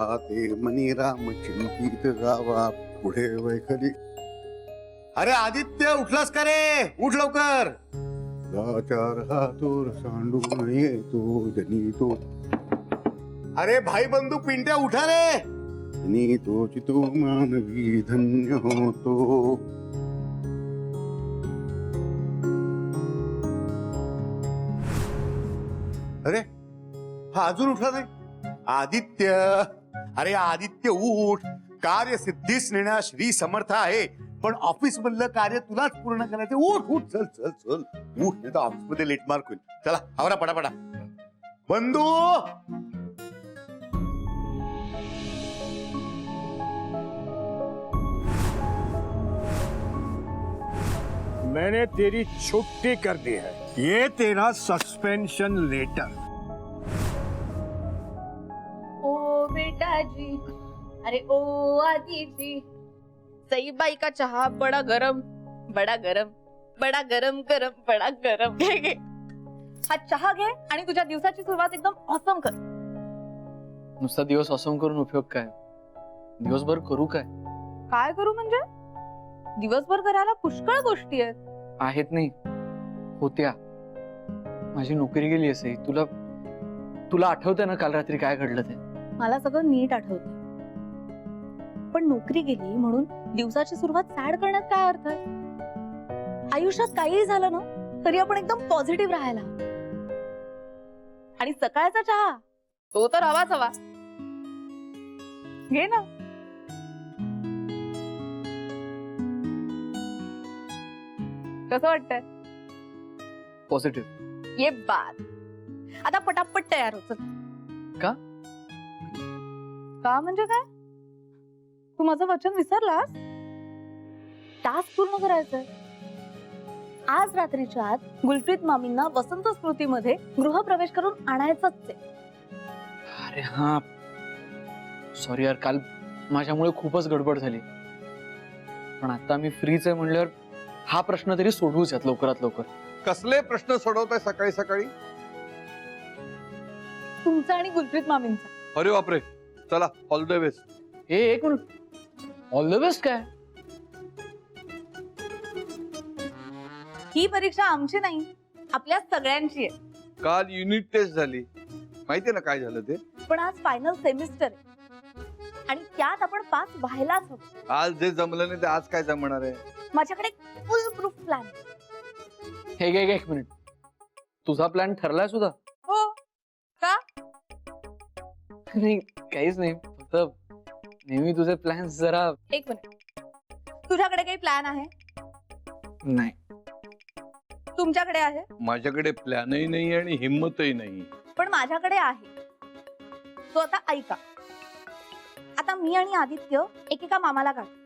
पाहते मनी राम चिंतित जावा पुढे वैखरी. अरे आदित्य उठलास का रे? उठ लवकर. लाचार हातोर सांडून येतो जनी तो. अरे भाई बंधू पिंट्या उठा रे. जनी तोच तो मानवी धन्य होतो. अरे हा अजून उठला नाही. आदित्य, अरे आदित्य उठ. कार्य सिद्धीस नेण्यास श्री समर्थ आहे, पण ऑफिस मधलं कार्य तुलाच पूर्ण करायचं. उठ उठ चल चल चल उठ, नाही तर ऑफिस मध्ये लेट मार्क होईल. चला आवरा पटापटा. बंधू मैंने तेरी छुट्टी कर दी है. ये तेरा सस्पेंशन लेटर. ओ बेटा जी, अरे ओ आदि जी, सई बाई का चहा बड़ा गरम बड़ा गरम बड़ा गरम गरम बड़ा गरम. घे घे हा चहा घे आणि तुझ्या दिवसाची सुरुवात एकदम ऑसम कर. नुसता दिवस ऑसम करून उपयोग काय? दिवसभर करू काय? काय करू म्हणजे? दिवसभर करायला पुष्कळ गोष्टी आहेत नाही होत्या. माझी नोकरी गेली असे. तुला तुला आठवतंय ना काल रात्री काय घडलं ते? मला सगळं नीट आठवतं, पण नोकरी गेली म्हणून दिवसाची सुरुवात सॅड करण्यात काय अर्थ आहे? आयुष्यात काहीही झालं ना तरी आपण एकदम पॉझिटिव्ह राहायला. आणि सकाळचा चहा तो तर हवाच हवा. घे ना. कसं वाटतंय? पॉझिटिव्ह. ये बात. आता पटापट तयार होत. का? का म्हणजे काय? तू माझं वचन विसरलास? टास्क पूर्ण करायचंय. आज रात्रीच्या आत गुलप्रीत मामींना वसंत स्मृतीमध्ये गृहप्रवेश करून आणायचंच आहे. अरे हा सॉरी यार, काल माझ्यामुळे खूपच गडबड झाली. पण आता मी फ्रीच आहे म्हणल्यावर हा प्रश्न तरी सोडवूच यात लवकरात लवकर. कसले प्रश्न सोडवताय सकाळी सकाळी? तुमचा आणि गुलप्रीत मामींचा. अरे बापरे, चला ऑल द बेस्ट. एक मिनिट, ऑल द बेस्ट काय? ही परीक्षा आमची नाही, आपल्या सगळ्यांची आहे. काल युनिट टेस्ट झाली, माहितीये ना काय झालं ते? पण आज फायनल सेमिस्टर आहे आणि त्यात आपण पास व्हायलाच हवं. आज जे जमलं नाही ते आज काय जमणार आहे? माझ्याकडे फुल प्रूफ प्लॅन. हे एक मिनिट, तुझा प्लॅन ठरलाय सुद्धा? हो का? नाही काहीच नाही, फक्त नेहमी तुझे प्लॅन जरा. एक मिनिट, तुझ्याकडे काही प्लॅन आहे? नाही. तुमच्याकडे आहे? माझ्याकडे प्लॅनही नाही आणि हिंमतही नाही. पण माझ्याकडे आहे. तो आता ऐका. आता मी आणि आदित्य एकेका मामाला काढतो.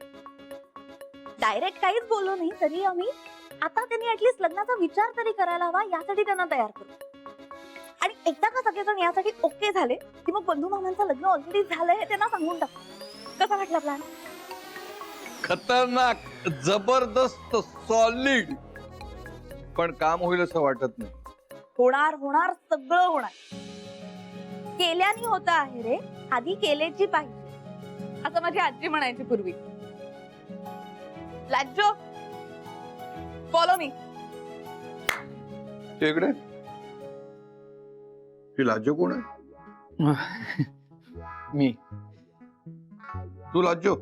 डायरेक्ट काहीच बोललो नाही तरी आम्ही आता त्यांनी ऍटलीस्ट लग्नाचा विचार तरी करायला हवा यासाठी त्यांना तयार करू. आणि एकदा का सगळेजण यासाठी ओके झाले की मग बंधू मामांचं लग्न ऑलरेडी झालंय हे त्यांना सांगून टाकू. कसा वाटला प्लॅन? खतरनाक, जबरदस्त, सॉलिड. पण काम होईल असं वाटत नाही. होणार होणार सगळं होणार. केल्याने होतं आहे रे, आधी केलेची पाहिजे असं माझी आजी म्हणायची पूर्वी. लाजो, फॉलो मी. इकडे ही लाजो कोण आहे? मी. तू लाजो?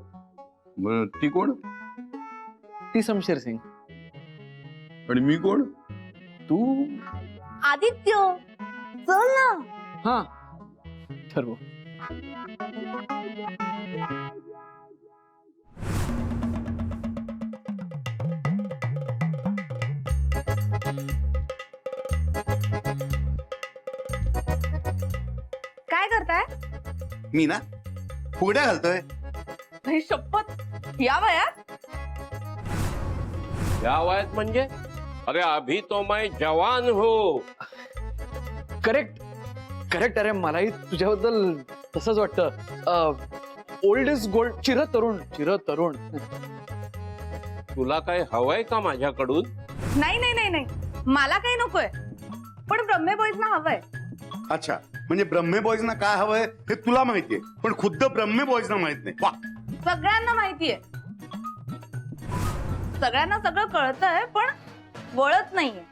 ती कोण? ती शमशेर सिंग. आणि मी कोण? तू आदित्य. चल ना. हा ठरवू. काय करताय? मी ना फुगड्या घालतोय. नाही शपथ, या वयात? या वयात म्हणजे? अरे अभी तो मैं जवान हूँ. Correct correct. अरे मलाही तुझ्याबद्दल तसंच वाटतं. Old is gold. चिर तरुण चिर तरुण. तुला काय हवंय का माझ्याकडून? नाही नाही नाही नाही, मला काही नकोय, पण ब्रह्मे बॉईज ना हवंय. अच्छा, म्हणजे ब्रह्मे बॉईजना काय हवंय हे तुला माहितीये, पण खुद्द ब्रह्मे बॉईजना माहित नाही. वा, सगळ्यांना माहितीये, सगळ्यांना सगळं कळतंय, पण वळत नाहीये.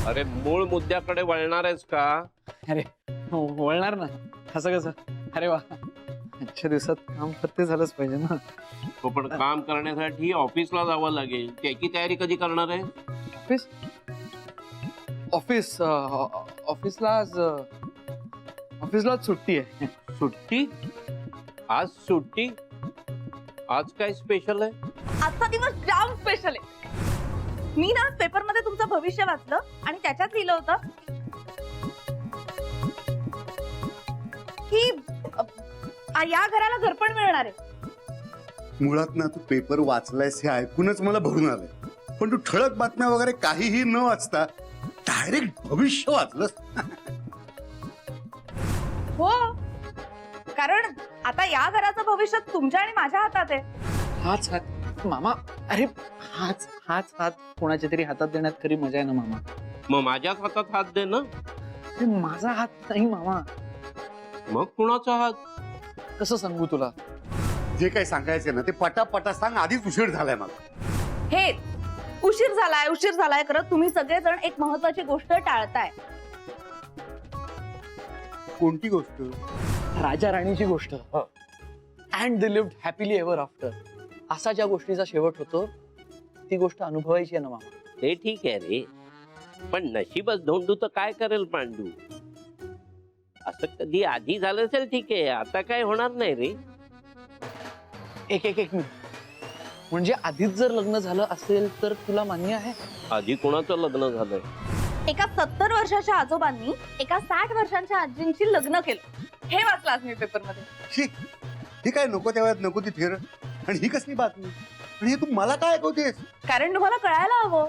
अरे मूळ मुद्द्याकडे वळणार आहेस का? अरे वळणार ना, असं कसं? अरे वा, आजच्या दिवसात काम फत्ते झालंच पाहिजे ना. हो, पण काम करण्यासाठी ऑफिसला जावं लागेल. त्याची तयारी कधी करणार आहे? ऑफिस ऑफिस ऑफिसला सुट्टी आहे. सुट्टी? आज सुट्टी? आज काय स्पेशल आहे? आजचा दिवस जाम स्पेशल आहे. मी ना पेपर मध्ये तुमचं भविष्य वाचलं आणि त्याच्यात लिहिलं होतं की या घराला घरपण मिळणार आहे. मुळात ना तू पेपर वाचलायस हे ऐकूनच मला भरून आलंय, पण तू ठळक बातम्या वगैरे काहीही न वाचता डायरेक्ट भविष्य वाचलंस. हो, कारण आता या घराचं भविष्य तुमच्या आणि माझ्या हातात आहे. हाच हात मामा, अरे हाच हाच हात कोणाच्या तरी हातात देण्यात खरी मजा आहे ना मामा. मग माझ्याच हातात हात दे ना. अरे माझा हात नाही मामा. मग कुणाचा हात? कसं सांगू तुला? जे काही सांगायचं ना ते पटापटा सांग, आधीच उशीर झालाय मला. हे उशीर झालाय करत तुम्ही सगळेजण एक महत्वाची गोष्ट टाळताय. कोणती गोष्ट? राजा राणीची गोष्ट. And they lived happily ever after. असा ज्या गोष्टीचा शेवट होतो ती गोष्ट अनुभवायची आहे ना मामा. ते ठीक आहे रे, पण नशीबच धोंडू तर काय करेल पांडू. असं कधी आधी झालं असेल ठीक आहे, आता काय होणार नाही रे. एक मिनिट, म्हणजे आधीच जर लग्न झालं असेल तर तुला मान्य आहे? आधी कोणाचं लग्न झालंय? एका 70 वर्षाच्या आजोबांनी एका 60 वर्षांच्या आजींची लग्न केलं. हे वाचलं आज मी पेपर मध्ये. शी, ही काय नको त्या वेळात नको ती थेर, आणि ही कसली बातमी? आणि हे तू मला काय ऐकवतेस? कारण तुम्हाला कळायला हवं,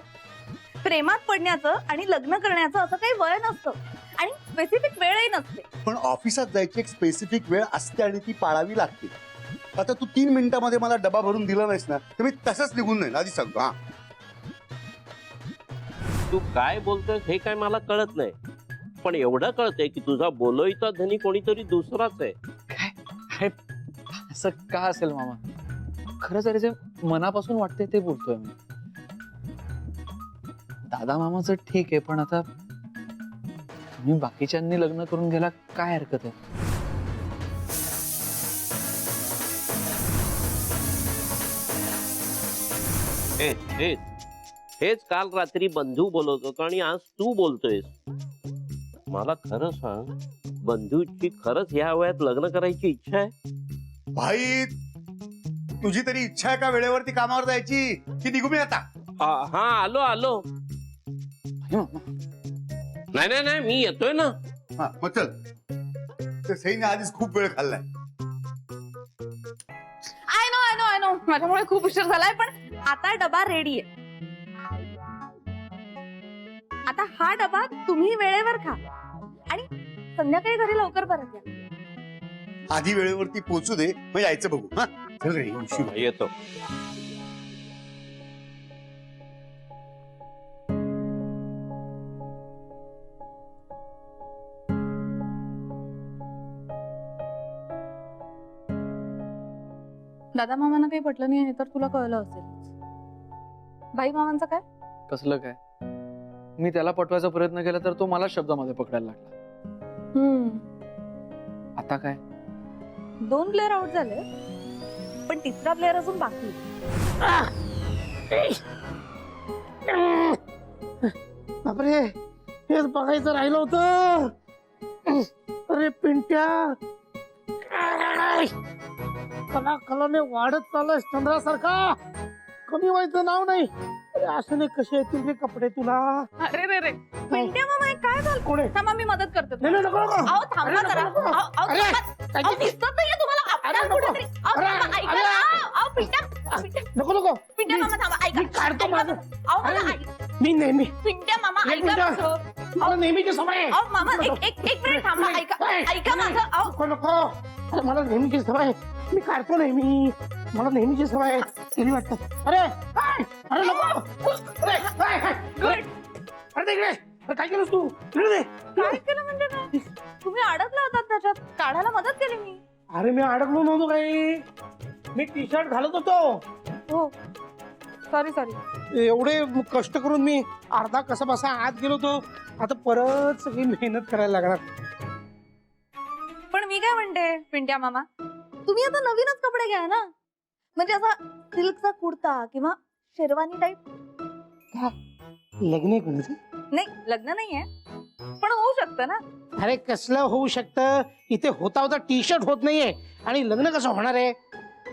प्रेमात पडण्याचं आणि लग्न करण्याचं असं काही वय नसतं आणि स्पेसिफिक वेळही नसते. पण ऑफिसात जायची एक स्पेसिफिक वेळ असते आणि ती पाळावी लागते. आता तू 3 मिनिटांमध्ये मला डबा भरून दिला नाहीस ना, तर मी तसंच निघून नाही आधी सांगतो. हा, तू काय बोलतोय हे काय मला कळत नाही, पण एवढं कळतंय की तुझा बोलवईचा धनी कोणीतरी दुसराच आहे. काय अरे असं का असेल मामा? खरंच अरे जे मनापासून वाटते ते बोलतोय मी. दादा मामाचं ठीक आहे, पण आता मी बाकीच्यांनी लग्न करून गेला काय हरकत आहे? हेच काल रात्री बंधू बोलत होता आणि आज तू बोलतोयस. मला खरं सांग, बंधूची खरंच ह्या वयात लग्न करायची इच्छा आहे? भाई तुझी तरी इच्छा आहे का वेळेवरती कामावर जायची, की निघू मी आता? हा आलो. अरे मामा, नाही मी येतोय ना. हा मग चल. ते सईने आधीच खूप वेळ खाल्लाय. आय नो माझ्यामुळे खूप उशीर झालाय, पण आता डबा रेडी आहे. आता हा डबा तुम्ही वेळेवर खा आणि संध्याकाळी घरी लवकर परत या. आधी वेळेवरती पोहोचू दे, मग यायचं बघू. हा चल रे, उशीर होईल. येतो. दादा मामांना काही पटलं नाही हे तर तुला कळलं असेल. बाई मामांचं काय? कसलं काय? मी त्याला पटवायचा प्रयत्न केला तर तो मला शब्दामध्ये पकडायला लागला. आता काय? 2 प्लेअर आउट झाले, पण तिसरा प्लेअर अजून बाकी आहे. बापरे, हेच बघायचं राहिलं होतं. अरे पिंट्या, कलाने वाढत चाललाय चंद्रासारखा. कमी व्हायचं नाव नाही. अरे अशाने कसे येतील रे कपडे तुला? अरे रे पिंट्या मामा हे काय झालं? कोण आहे? थांबा मी मदत करते. नाही, नको. अहो थांबा अरे, जरा. नको. अहो अरे, थांबा. अहो दिसत नाहीये तुम्हाला? अरे, आपल्या नको. कुठेतरी. अहो अरे, थांबा, ऐका अरे. ना. अहो पिंट्या नको. पिंट्या मामा थांबा, ऐका. मी काढतो ऐका. माझं. अहो मला अरे, ऐक. मी नेहमी पिंट्या मामा एक ऐका मिनिट. माझं. मला नेहमीची सवय आहे. अहो मामा एक मिनिट थांबा, ऐका. ऐका माझं. अहो नको. अरे मला नेहमीची सवय आहे. मी काढतो नेहमी. मला नेहमीची सवय आहे. तरी वाटतं. अरे नको. अरे गुड. अरे तिकडे. अरे काय केलंस तू इकडे दे. काय केलं म्हणजे काय? तुम्ही अडकला होतात त्याच्यात, काढायला मदत केली मी. अरे मी अडकलो नव्हतो काही, मी टी शर्ट घालत होतो. हो सॉरी सॉरी. एवढे कष्ट करून मी अर्धा कसा बसा आत गेलो होतो. आता परत सगळी मेहनत करायला लागणार. पण मी काय म्हणते पिंट्या मामा, तुम्ही आता नवीनच कपडे घ्या ना, म्हणजे असा सिल्कचा कुर्ता किंवा शेरवानी टाईप. लग्न आहे कोणाचं? नाही लग्न नाहीये, पण होऊ शकतं ना. अरे कसलं होऊ शकतं, इथे होता होता टी शर्ट होत नाहीये आणि लग्न कसं होणार आहे?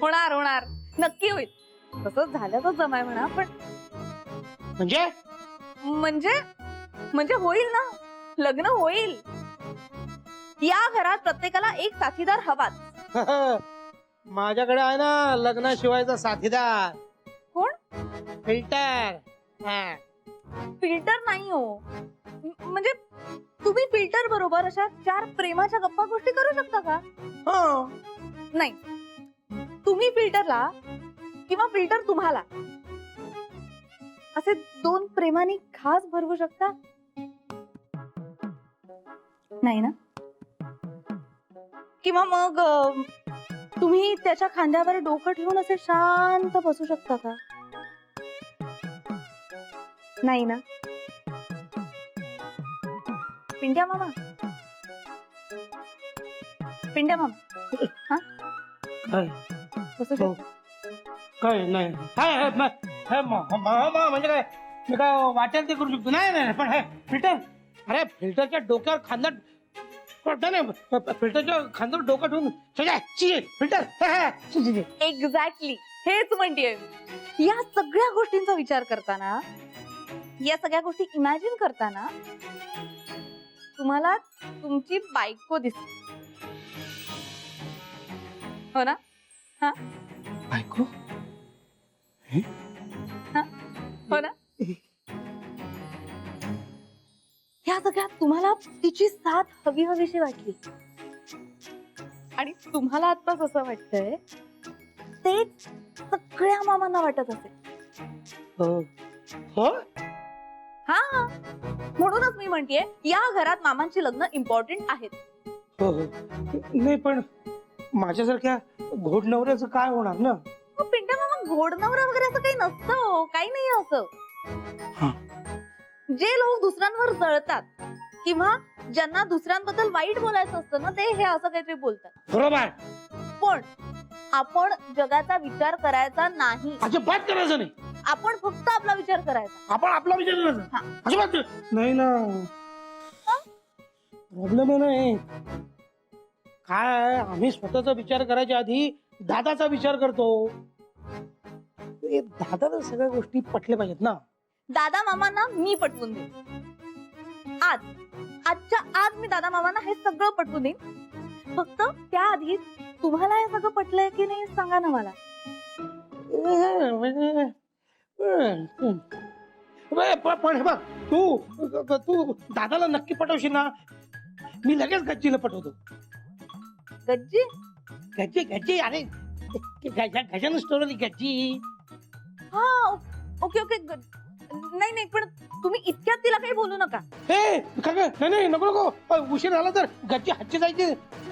होणार होणार नक्की होईल. तसंच झालं तर जमाय म्हणा, पण म्हणजे म्हणजे म्हणजे होईल ना, लग्न होईल. या घरात प्रत्येकाला एक साथीदार हवाच. माझ्याकडे आहे ना लग्नाशिवायचा साथीदार. कोण? फिल्टर. फिल्टर नाही हो, म्हणजे तुम्ही फिल्टर बरोबर अशा 4 प्रेमाच्या गप्पा गोष्टी करू शकता का? हो. नाही, तुम्ही फिल्टरला किंवा फिल्टर तुम्हाला असे 2 प्रेमाने खास भरवू शकता? नाही ना. किंवा मग तुम्ही त्याच्या खांद्यावर डोकं ठेवून असे शांत बसू शकता का? नाही ना. पिंट्या मामा, पिंट्या मामा, हा काय? बसू शकता? काय नाही म्हणजे काय, मी काय वाटेल ते करू शकतो? नाही नाही पण हे फिल्टर, अरे फिल्टरच्या डोक्यावर खांदा फिल्टरच्या खांद्यावर डोकं ठेवून फिल्टर. एक्झॅक्टली हेच म्हणतेय. या सगळ्या गोष्टींचा विचार करताना, या सगळ्या गोष्टी इमॅजिन करताना तुम्हाला तुमची बायको दिसते, हो ना? हा बायको? हो ना? ह्या सगळ्यात तुम्हाला तिची साथ हवी हवीशी वाटली आणि तुम्हाला आत्ताच असं वाटतंय तेच सगळ्या मामांना वाटत असेल. हो. हा, म्हणूनच मी म्हणतेय या घरात मामांची लग्न इम्पॉर्टंट आहेत. हो हो. नाही पण माझ्यासारख्या घोड नवऱ्याचं काय होणार ना? पिंट्या मामा, घोड नवरा वगैरे असं काही नसतं हो, काही नाही असं. हा. जे लोक दुसऱ्यांवर जळतात किंवा ज्यांना दुसऱ्यांबद्दल वाईट बोलायचं असतं ना, ते हे असं काहीतरी बोलतात. बरोबर. पण आपण जगाचा विचार करायचा नाही. अजिबात करायचं नाही. आपण फक्त आपला विचार करायचा. आपण आपला विचार हा. करायचा. अजिबात नाही ना. प्रॉब्लेम आहे नाही काय, आम्ही स्वतःचा विचार करायच्या आधी दादाचा विचार करतो. दादाला सगळ्या गोष्टी पटल्या पाहिजेत ना. दादा मामांना मी पटवून देईन. आजच्या आज मी दादा मामांना हे सगळं पटवून देईन. फक्त त्याआधी तुम्हाला हे सगळं पटलंय की नाही सांगा ना मला. पण हे बघ, तू दादाला नक्की पटवशील ना? मी लगेच गच्चीला पटवतो. गज्जी? गज्जी गज्जी अरे गजानन स्टोरी गज्जी. हा ओके ओके. नाही नाही, पण तुम्ही इतक्यात तिला काही बोलू नका. हे नाही नाही नको नको, उशीर झाला तर गच्ची हातची जायची.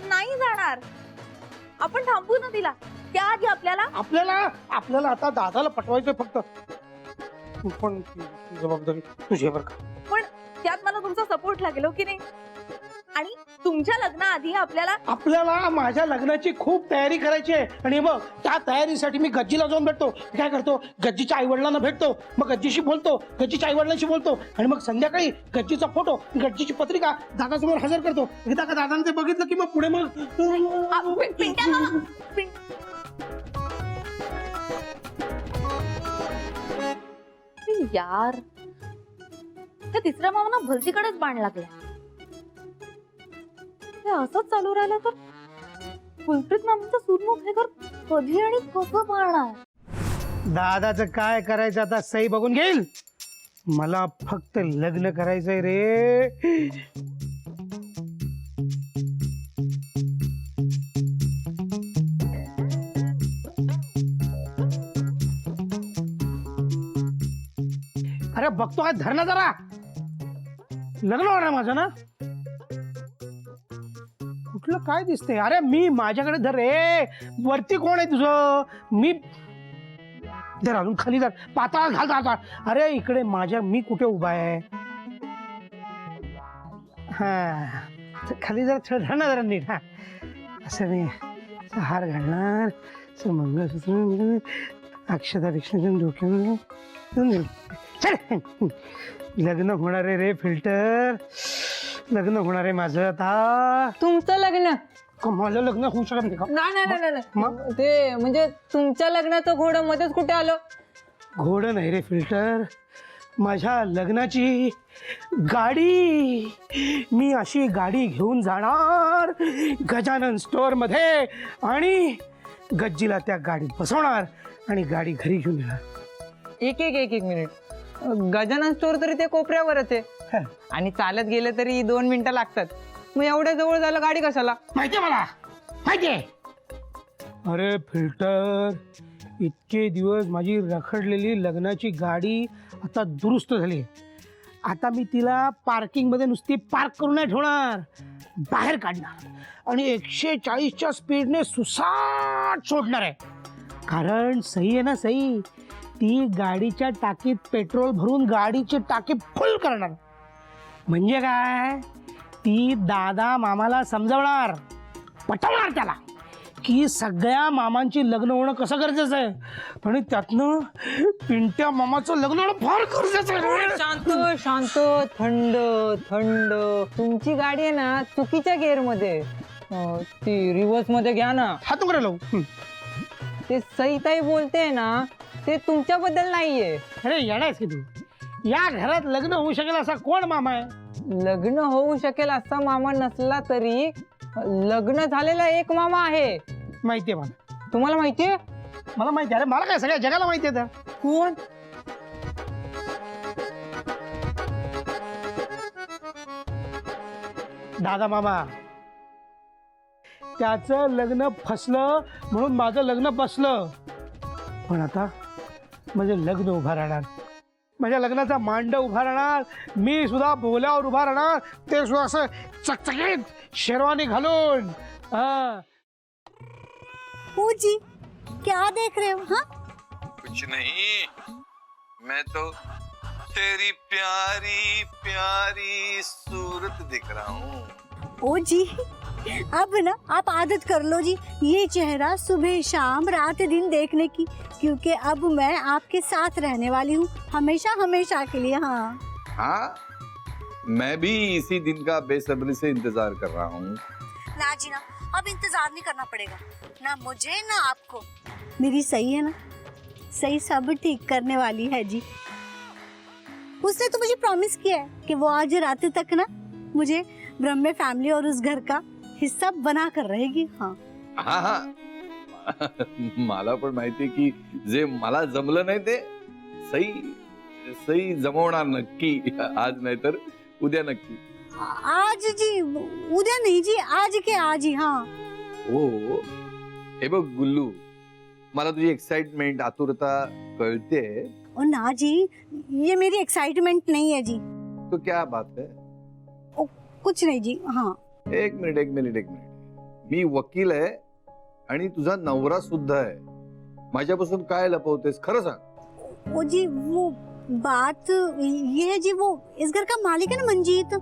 नाही जाणार, आपण थांबू ना तिला. त्याआधी आपल्याला आता दादाला पटवायचं फक्त. पण जबाबदारी तुझ्यावर का? पण त्यात मला तुमचा सपोर्ट लागेल, हो की नाही? आणि तुमच्या लग्नाआधी आपल्याला माझ्या लग्नाची खूप तयारी करायची आहे. आणि बघ, त्या तयारीसाठी मी गज्जीला जाऊन भेटतो. काय करतो, गज्जीच्या आई वडिलांना भेटतो, मग गज्जीशी बोलतो, गज्जीच्या आई वडिलांशी बोलतो, आणि मग संध्याकाळी गज्जीचा फोटो, गज्जीची पत्रिका दादासमोर हजर करतो. एकदा का दादाने ते बघितलं की मग पुढे मग पिंट्या मामा, यार, त्या तिसऱ्या मामाला भलतीकडेच बाण लागला. हे असंच चालू राहिलं तर कुलप्रीत मामांचं सुरमुख हे घर कधी आणि कसं पाळणार? दादाचं काय करायचं आता सही बघून घेईल. मला फक्त लग्न करायचंय रे. अरे बघतो काय, धरणं जरा. लग्न होणार माझं ना? कुठलं काय दिसतंय? अरे मी माझ्याकडे धर रे. वरती कोण आहे तुझं? मी धर, अजून खाली धर, पाताळ घाल घाल. अरे इकडे माझ्या, मी कुठे उभा आहे? हा खाली जरा धर ना जरा नीट. हा असं मी हार घालणार, मंगळसूत्र, अक्षता विष्णू डोक्यावर. लग्न होणार आहे रे फिल्टर, लग्न होणार आहे माझं आता. तुमचं लग्न? माझं लग्न होऊ शकत नाही का? नाही ते म्हणजे तुमच्या लग्नाचं घोडं मध्येच कुठे आलं? घोडं नाही रे फिल्टर, माझ्या लग्नाची गाडी. मी अशी गाडी घेऊन जाणार गजानन स्टोअर मध्ये आणि गज्जीला त्या गाडीत बसवणार आणि गाडी घरी घेऊन येणार. एक मिनिट. गजानन स्टोअर तरी ते कोपऱ्यावरच आहे आणि चालत गेलं तरी 2 मिनिटं लागतात. मग एवढ्या जवळ झालं गाडी कशाला? माहितीये मला, माहितीये. अरे फिल्टर, इतके दिवस माझी रखडलेली लग्नाची गाडी आता दुरुस्त झाली. आता मी तिला पार्किंग मध्ये नुसती पार्क करून नाही ठेवणार, बाहेर काढणार आणि 140च्या स्पीडने सुसाट सोडणार आहे. कारण सही आहे ना, सही. ती गाडीच्या टाकीत पेट्रोल भरून गाडीची टाकी फुल करणार. म्हणजे काय, ती दादा मामाला समजवणार, पटवणार त्याला की सगळ्या मामांची लग्न होणं कसं गरजेचं आहे आणि त्यातनं पिंट्या मामाचं लग्न होणं फार गरजेचं आहे. शांत शांत, थंड थंड. तुमची गाडी आहे ना चुकीच्या गेअर मध्ये, ती रिव्हर्स मध्ये घ्या ना. हात उघडा लावू. ते सईताई बोलते ना ते तुमच्याबद्दल नाहीये. अरे येणारच की तू. या घरात लग्न होऊ शकेल असा कोण मामा आहे? लग्न होऊ शकेल असा मामा नसला तरी लग्न झालेला एक मामा आहे. माहितीये मला. तुम्हाला माहितीये? मला माहिती. अरे मला काय, सगळ्या जगाला माहिती आहे. कोण? दादा मामा. त्याचं लग्न फसलं म्हणून माझं लग्न बसलं. पण आता माझं लग्न उभा राहणार, माझ्या लग्नाचा मांड उभा राहणार. मी सुद्धा बोल्यावर उभा राहणार, ते सुद्धा असं चकचकीत शेरवानी घालून. जी क्या देख रहे हो? हाँ कुछ नहीं, मैं तो तेरी प्यारी प्यारी सूरत दिख रहा हूँ. ओ जी, अब ना आप आदत कर लो जी ये चेहरा सुबह शाम रात दिन देखने की, क्योंकि अब मैं आपके साथ रहने वाली हूँ हमेशा हमेशा के लिए. हाँ हाँ, मैं भी इसी दिन का बेसब्री से इंतजार कर रहा हूँ. ना जी ना, अब इंतजार नहीं करना पड़ेगा, ना मुझे ना आपको. मेरी सही है ना, सही सब ठीक करने वाली है जी. उसने तो मुझे प्रॉमिस किया है कि वो आज रात तक ना मुझे ब्रह्मे फैमिली और उस घर का हिस्सा बना कर रहेगी. हाँ हा हा, मला पण माहिती की जे मला जमलं नाही ते सई सई जमवणार नक्की. आज नाही तर उद्या नक्की. आज जी, उद्या नहीं जी, आज के आज ही. हाँ हो, हे बघ गुल्लू, मला तुझी एक्साइटमेंट, आतुरता कळते. और ना जी, ये मेरी एक्साइटमेंट नहीं है जी. तो क्या बात है? कुछ नहीं जी. हाँ एक मिनिट. मी वकील आहे आणि तुझा नवरा सुद्धा आहे. माझ्यापासून काय लपवतेस, खरं सांग. वो जी, वो बात ये है जी, वो इस घर का मालिक है ना मंजीत.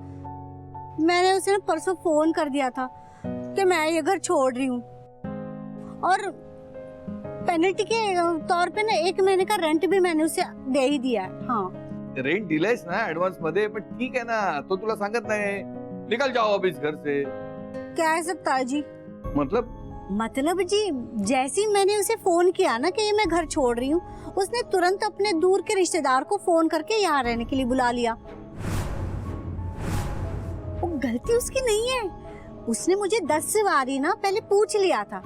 मैंने उसे ना परसों फोन कर दिया था कि मैं ये घर छोड़ रही हूँ और पेनल्टी के तौर पे ना 1 महीने का रेंट भी मैंने उसे दे ही दिया है. हाँ रेंट दिलायस ना ऍडव्हान्स मध्ये, पण ठीक आहे ना, तो तुला सांगत नाही. निकल जाओ अब इस घर से. क्या है सकता है जी? मतलब जी, जैसे ही मैंने उसे फोन किया ना कि ये मैं घर छोड़ रही हूँ, उसने तुरंत अपने दूर के रिश्तेदार को फोन करके यहाँ रहने के लिए बुला लिया. वो गलती उसकी नहीं है, उसने मुझे 10 बारी ना पहले पूछ लिया था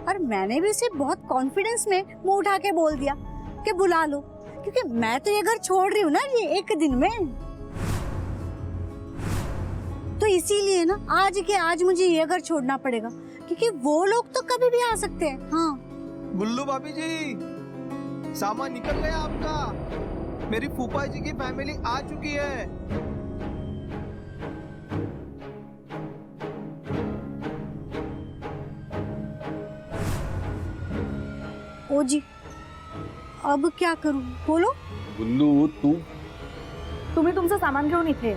और मैंने भी उसे बहुत कॉन्फिडेंस में मुंह उठा के बोल दिया कि बुला लो, क्योंकि मैं तो ये घर छोड़ रही हूँ ना ये 1 दिन में. तो इसीलिए ना आज के आज मुझे ये घर छोड़ना पड़ेगा, क्योंकि वो लोग तो कभी भी आ सकते हैं. हाँ गुल्लू भाभी जी, सामान निकल गया आपका. मेरी फूफा जी की फैमिली आ चुकी है. ओ जी, अब क्या करूं? बोलो. गुल्लू तू तुम्ही तुमचं सामान घेऊन इथे या.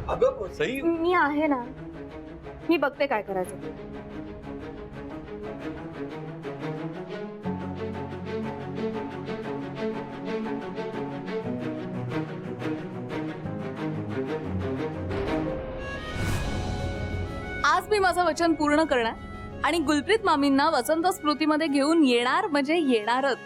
अगं सई मी आहे ना, मी बघते काय करायचं ते. आज मी माझं वचन पूर्ण करणार आणि गुलप्रीत मामींना वसंत स्मृतीमध्ये घेऊन येणार म्हणजे येणारच.